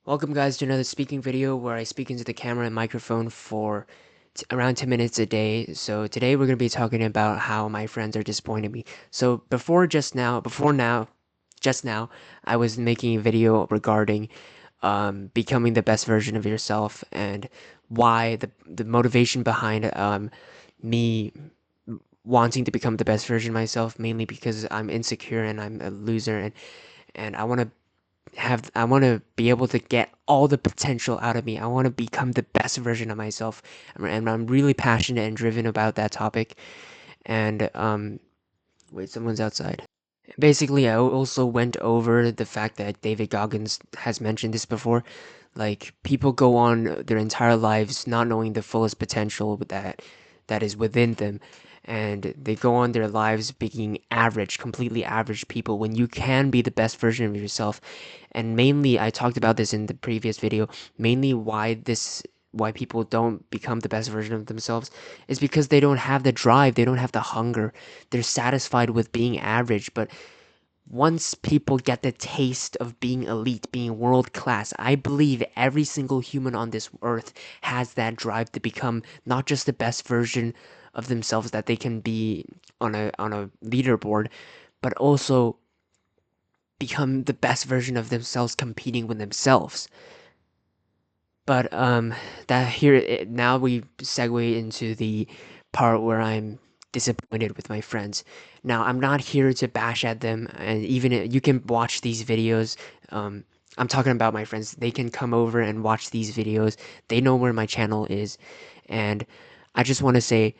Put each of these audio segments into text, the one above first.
Welcome guys to another speaking video where I speak into the camera and microphone for around 10 minutes a day. So today we're going to be talking about how my friends are disappointing me. So just now, I was making a video regarding becoming the best version of yourself and why the motivation behind me wanting to become the best version of myself, mainly because I'm insecure and I'm a loser and I want to be able to get all the potential out of me. I want to become the best version of myself, and I'm really passionate and driven about that topic. And wait, someone's outside. Basically, I also went over the fact that David Goggins has mentioned this before. Like people go on their entire lives not knowing the fullest potential that is within them, and they go on their lives being average, completely average people when you can be the best version of yourself. And mainly, I talked about this in the previous video. Mainly, why people don't become the best version of themselves is because they don't have the drive, they don't have the hunger. They're satisfied with being average, but once people get the taste of being elite, being world class, I believe every single human on this earth has that drive to become not just the best version of themselves that they can be on a leaderboard, but also become the best version of themselves competing with themselves. But that here now we segue into the part where I'm disappointed with my friends. Now I'm not here to bash at them, and even you can watch these videos. Um, I'm talking about my friends. They can come over and watch these videos. They know where my channel is, and I just want to say,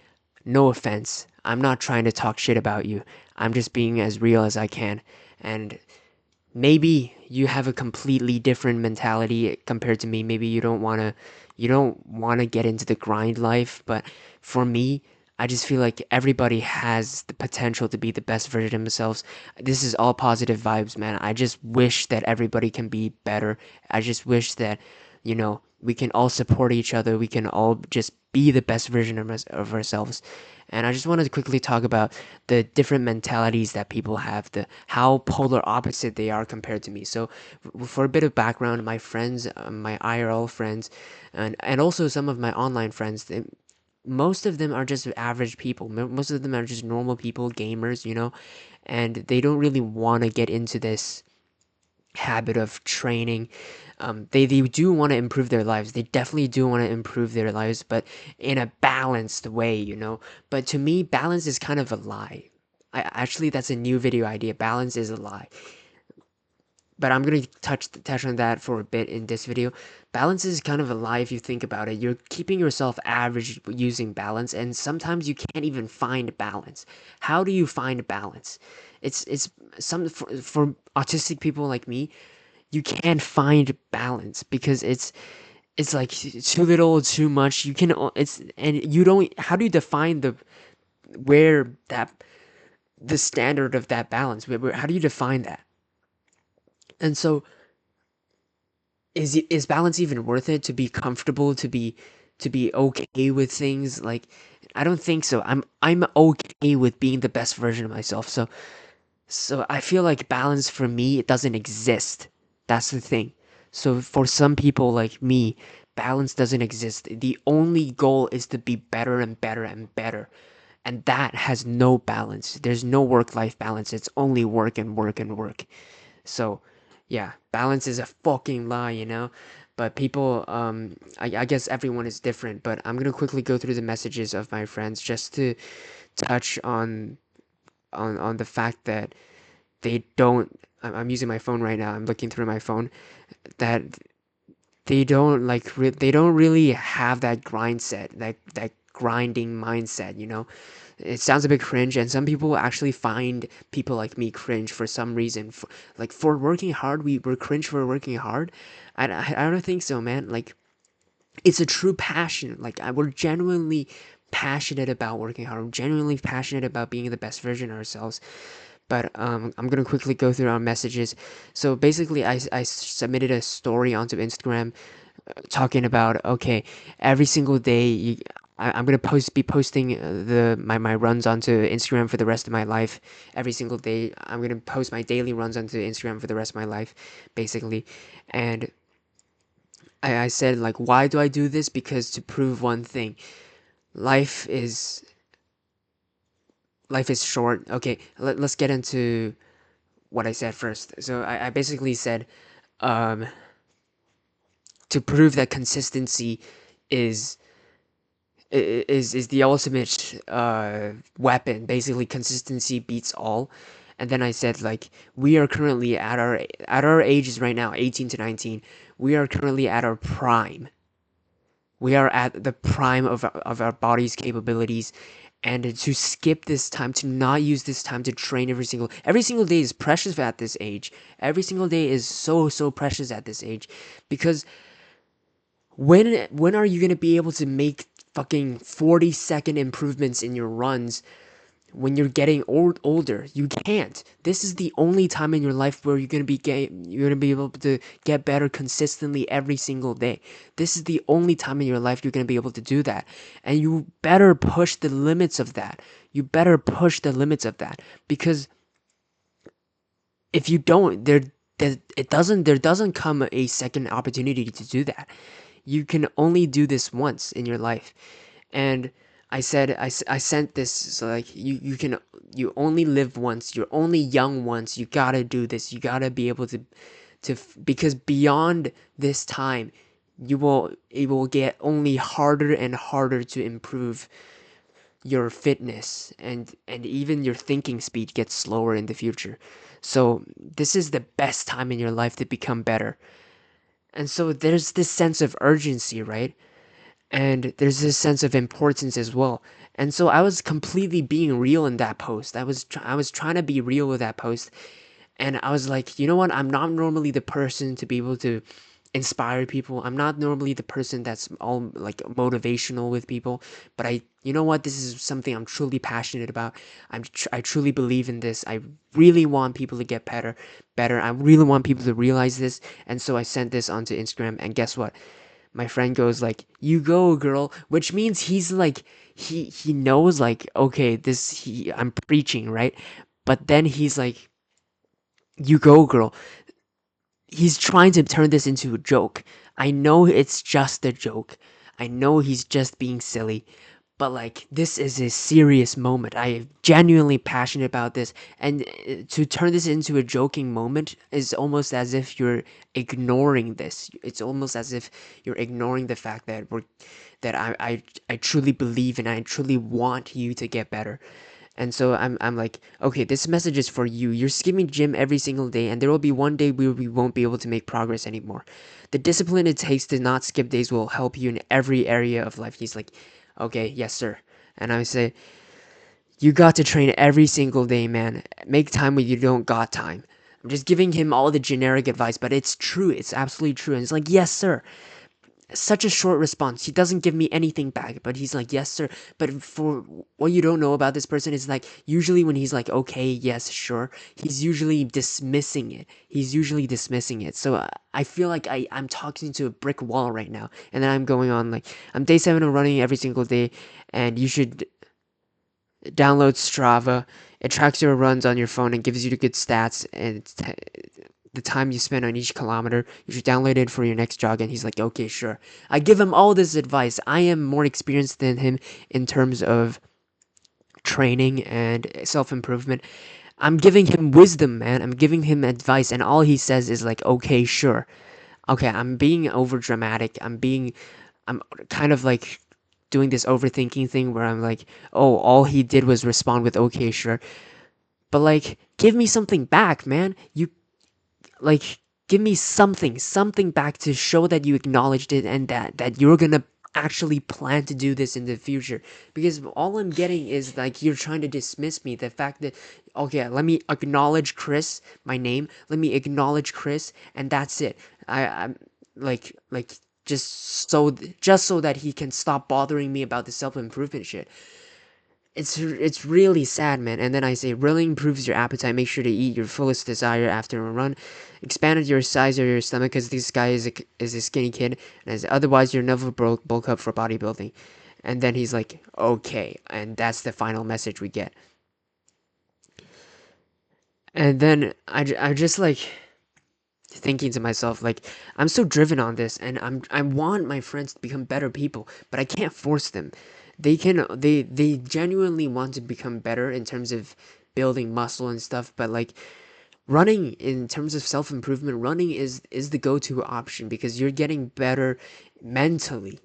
no offense. I'm not trying to talk shit about you. I'm just being as real as I can, and maybe you have a completely different mentality compared to me. Maybe you don't want to get into the grind life, but for me, I just feel like everybody has the potential to be the best version of themselves. This is all positive vibes, man. I just wish that everybody can be better. I just wish that, we can all support each other. We can all just be the best version of ourselves. And I just wanted to quickly talk about the different mentalities that people have, the how polar opposite they are compared to me. So, for a bit of background, my friends, my IRL friends, and also some of my online friends, most of them are just average people. Most of them are just normal people, gamers, and they don't really want to get into this habit of training. They do want to improve their lives. They definitely do want to improve their lives, but in a balanced way. But to me, balance is kind of a lie. Actually, that's a new video idea. Balance is a lie. But I'm gonna touch on that for a bit in this video. Balance is kind of a lie if you think about it. You're keeping yourself average using balance, and sometimes you can't even find balance. How do you find balance? It's some for autistic people like me, you can't find balance because it's like too little, too much. You can it's and you don't. How do you define where that the standard of that balance? How do you define that? And so is balance even worth it to be comfortable to be okay with things like I don't think so. I'm okay with being the best version of myself. So I feel like balance for me it doesn't exist. That's the thing. So for some people like me, balance doesn't exist. The only goal is to be better and better and better. And that has no balance. There's no work-life balance. It's only work and work and work. So, yeah, balance is a fucking lie. But people, I guess everyone is different. But I'm gonna quickly go through the messages of my friends just to touch on the fact that they don't. I'm using my phone right now. I'm looking through my phone. That they don't really have that grind set, that grinding mindset. It sounds a bit cringe, and some people actually find people like me cringe for some reason. For working hard, we're cringe for working hard. I don't think so, man. Like it's a true passion. We're genuinely passionate about working hard. We're genuinely passionate about being the best version of ourselves. But I'm gonna quickly go through our messages. So basically, I submitted a story onto Instagram talking about okay, every single day I'm gonna be posting my runs onto Instagram for the rest of my life. Every single day, I'm gonna post my daily runs onto Instagram for the rest of my life, basically, and I said like, why do I do this? Because to prove one thing, life is life is short. Okay, let's get into what I said first. So I basically said, um, to prove that consistency is is the ultimate weapon. Basically, consistency beats all. And then I said like, we are currently at our ages right now, 18 to 19. We are currently at our prime. We are at the prime of our body's capabilities, and to skip this time, to not use this time to train every single day is precious at this age. Every single day is so precious at this age, because when are you gonna be able to make fucking 40-second improvements in your runs when you're getting older? You can't. This is the only time in your life where you're gonna be able to get better consistently every single day. This is the only time in your life you're gonna be able to do that, and you better push the limits of that. You better push the limits of that, because if you don't, there doesn't come a second opportunity to do that. You can only do this once in your life. And I said, I sent this, so like, you only live once, you're only young once, you gotta do this, you gotta be able because beyond this time, it will get only harder and harder to improve your fitness, and even your thinking speed gets slower in the future. So this is the best time in your life to become better. And so there's this sense of urgency, right? And there's this sense of importance as well. And so I was completely being real in that post. I was trying to be real with that post, and I was like, you know what? I'm not normally the person to be able to inspire people. I'm not normally the person that's all like motivational with people, but you know what? This is something I'm truly passionate about. I truly believe in this. I really want people to get better. I really want people to realize this. And so I sent this onto Instagram, and guess what? My friend goes like, "You go, girl," which means he's like, he knows like, okay, I'm preaching, right? But then he's like, "You go, girl." He's trying to turn this into a joke. I know it's just a joke. I know he's just being silly, but like, this is a serious moment. I am genuinely passionate about this, and to turn this into a joking moment is almost as if you're ignoring this. It's almost as if you're ignoring the fact that I truly believe and I truly want you to get better. And so I'm like, okay, this message is for you. You're skipping gym every single day, and there will be one day where we won't be able to make progress anymore. The discipline it takes to not skip days will help you in every area of life. He's like, okay, yes, sir. And I say, you got to train every single day, man. Make time when you don't got time. I'm just giving him all the generic advice, but it's true. It's absolutely true. And it's like, yes, sir. Such a short response. He doesn't give me anything back, but he's like, yes, sir. But for what you don't know about this person is like, usually when he's like, okay, yes, sure, he's usually dismissing it. He's usually dismissing it. So I feel like I'm talking to a brick wall right now. And then I'm going on like, I'm day 7 of running every single day, and you should download Strava. It tracks your runs on your phone and gives you the good stats and the time you spend on each kilometer. You should download it for your next jog. And he's like, okay, sure. I give him all this advice. I am more experienced than him in terms of training and self improvement. I'm giving him wisdom, man. I'm giving him advice, and all he says is like, okay, sure. Okay, I'm being over dramatic. I'm kind of like doing this overthinking thing where I'm like, oh, all he did was respond with okay, sure. But like, give me something back, man. You like, give me something back to show that you acknowledged it, and that you're gonna actually plan to do this in the future. Because all I'm getting is like, you're trying to dismiss me. The fact that, okay, let me acknowledge Chris, my name. Let me acknowledge Chris, and that's it. I'm like just so that he can stop bothering me about the self improvement shit. It's really sad, man. And then I say, really improves your appetite. Make sure to eat your fullest desire after a run. Expanded your size of your stomach, because this guy is a skinny kid, and as otherwise you're never bulk up for bodybuilding. And then he's like, okay, and that's the final message we get. And then I just like, thinking to myself like, I'm so driven on this, and I want my friends to become better people, but I can't force them. They genuinely want to become better in terms of building muscle and stuff, but like running, in terms of self-improvement, running is the go-to option because you're getting better mentally.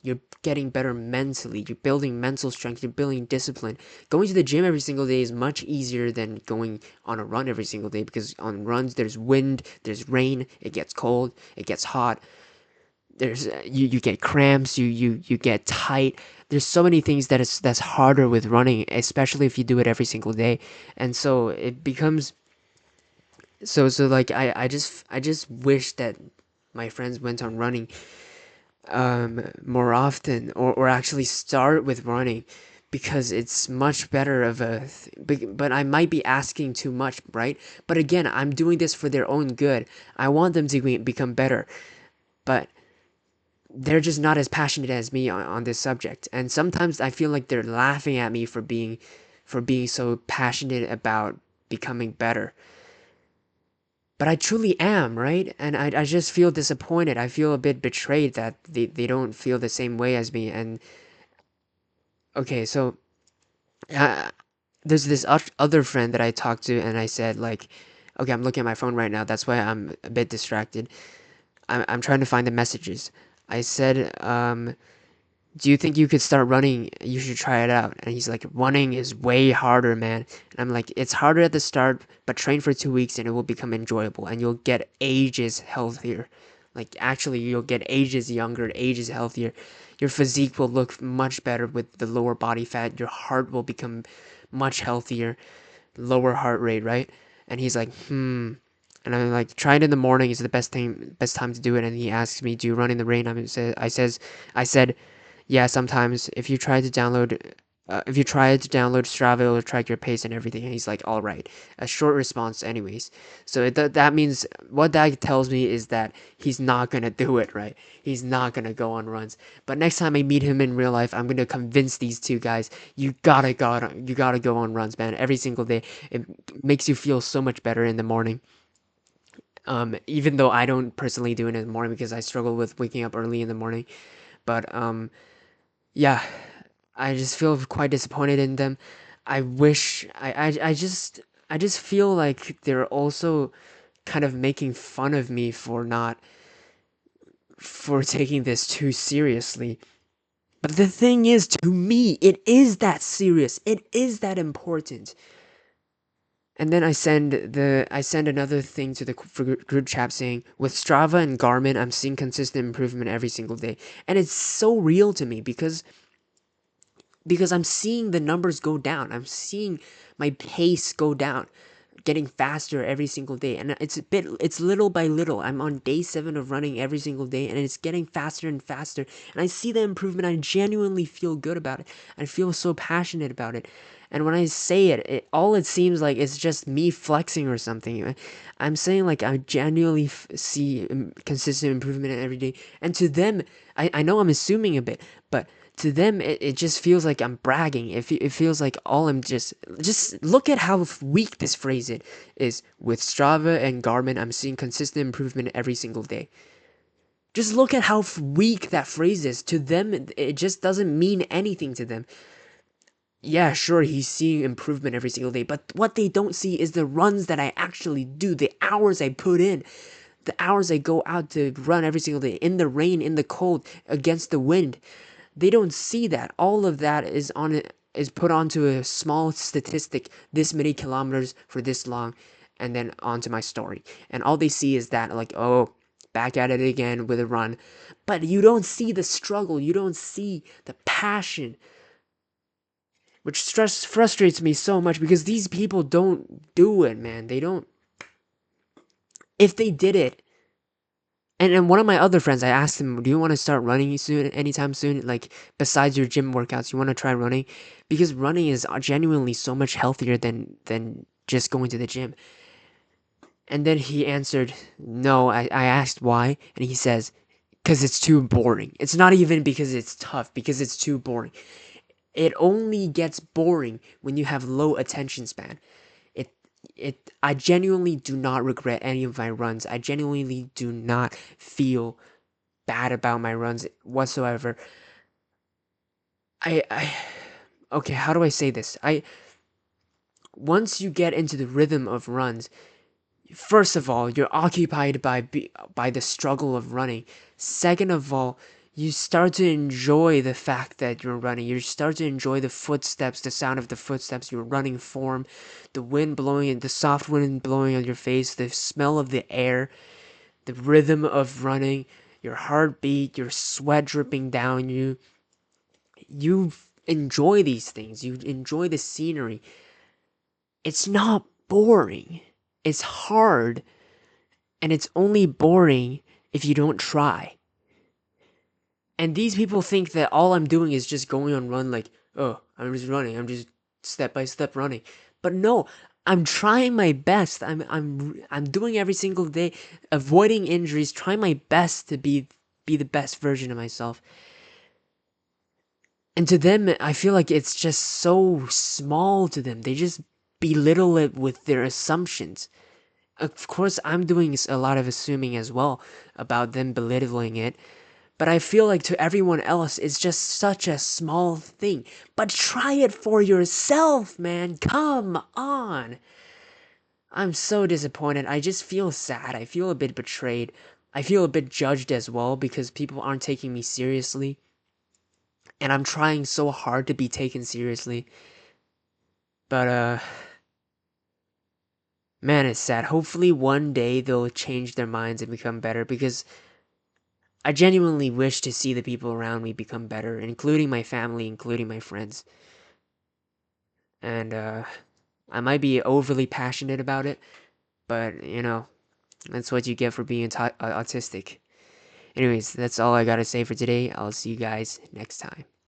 You're getting better mentally. You're building mental strength. You're building discipline. Going to the gym every single day is much easier than going on a run every single day, because on runs there's wind, there's rain, it gets cold, it gets hot. There's you get cramps, you get tight. There's so many things that's harder with running, especially if you do it every single day. And so it becomes so like I just wish that my friends went on running more often, or actually start with running, because it's much better of but I might be asking too much, right? But again, I'm doing this for their own good. I want them to become better, but they're just not as passionate as me on this subject. And sometimes I feel like they're laughing at me for being so passionate about becoming better. But I truly am, right? And I just feel disappointed. I feel a bit betrayed that they don't feel the same way as me. And okay, so uh, there's this other friend that I talked to, and I said, like, okay, I'm looking at my phone right now. That's why I'm a bit distracted. I'm trying to find the messages. I said, do you think you could start running? You should try it out. And he's like, running is way harder, man. And I'm like, it's harder at the start, but train for 2 weeks and it will become enjoyable, and you'll get ages healthier. Like, actually, you'll get ages younger, ages healthier. Your physique will look much better with the lower body fat. Your heart will become much healthier, lower heart rate, right? And he's like, hmm. And I'm like, try it in the morning is the best time to do it. And he asks me, do you run in the rain? I said, yeah, sometimes if you try to download Strava, it'll track your pace and everything. And he's like, all right, a short response, anyways. So that means, what that tells me is that he's not gonna do it, right? He's not gonna go on runs. But next time I meet him in real life, I'm gonna convince these two guys, you gotta go on runs, man, every single day. It makes you feel so much better in the morning. Even though I don't personally do it in the morning because I struggle with waking up early in the morning, but yeah, I just feel quite disappointed in them. I wish I just feel like they're also kind of making fun of me for taking this too seriously. But the thing is, to me, it is that serious. It is that important. And then I send another thing to the group chat saying, with Strava and Garmin, I'm seeing consistent improvement every single day. And it's so real to me because I'm seeing the numbers go down. I'm seeing my pace go down, getting faster every single day. And it's little by little. I'm on day 7 of running every single day, and it's getting faster and faster. And I see the improvement. I genuinely feel good about it. I feel so passionate about it. And when I say it, all it seems like is just me flexing or something. I'm saying like I genuinely see consistent improvement every day. And to them, I know I'm assuming a bit, but to them it just feels like I'm bragging. It feels like all I'm just look at how weak this phrase it is. With Strava and Garmin, I'm seeing consistent improvement every single day. Just look at how weak that phrase is. To them, it just doesn't mean anything to them. Yeah, sure, he's seeing improvement every single day, but what they don't see is the runs that I actually do, the hours I put in, the hours I go out to run every single day, in the rain, in the cold, against the wind. They don't see that. All of that is put onto a small statistic, this many kilometers for this long, and then onto my story. And all they see is that, like, oh, back at it again with a run. But you don't see the struggle, you don't see the passion, which frustrates me so much because these people don't do it, man. They don't. If they did it, and one of my other friends, I asked him, "Do you want to start running soon, anytime soon? Like, besides your gym workouts, you want to try running? Because running is genuinely so much healthier than just going to the gym." And then he answered, "No." I asked why, and he says, "Because it's too boring. It's not even because it's tough, because it's too boring. It only gets boring when you have low attention span. It I genuinely do not regret any of my runs. I genuinely do not feel bad about my runs whatsoever. I okay, how do I say this? Once you get into the rhythm of runs, first of all, you're occupied by the struggle of running. Second of all, you start to enjoy the fact that you're running. You start to enjoy the footsteps, the sound of the footsteps, your running form, the wind blowing, the soft wind blowing on your face, the smell of the air, the rhythm of running, your heartbeat, your sweat dripping down you. You enjoy these things. You enjoy the scenery. It's not boring. It's hard, and it's only boring if you don't try. And these people think that all I'm doing is just going on run like, oh, I'm just running. I'm just step by step running. But no, I'm trying my best. I'm doing every single day, avoiding injuries, trying my best to be the best version of myself. And to them, I feel like it's just so small to them. They just belittle it with their assumptions. Of course, I'm doing a lot of assuming as well about them belittling it, but I feel like to everyone else, it's just such a small thing. But try it for yourself, man. Come on. I'm so disappointed. I just feel sad. I feel a bit betrayed. I feel a bit judged as well because people aren't taking me seriously. And I'm trying so hard to be taken seriously. But, man, it's sad. Hopefully one day they'll change their minds and become better because I genuinely wish to see the people around me become better, including my family, including my friends. And I might be overly passionate about it, but that's what you get for being autistic. Anyways, that's all I gotta say for today. I'll see you guys next time.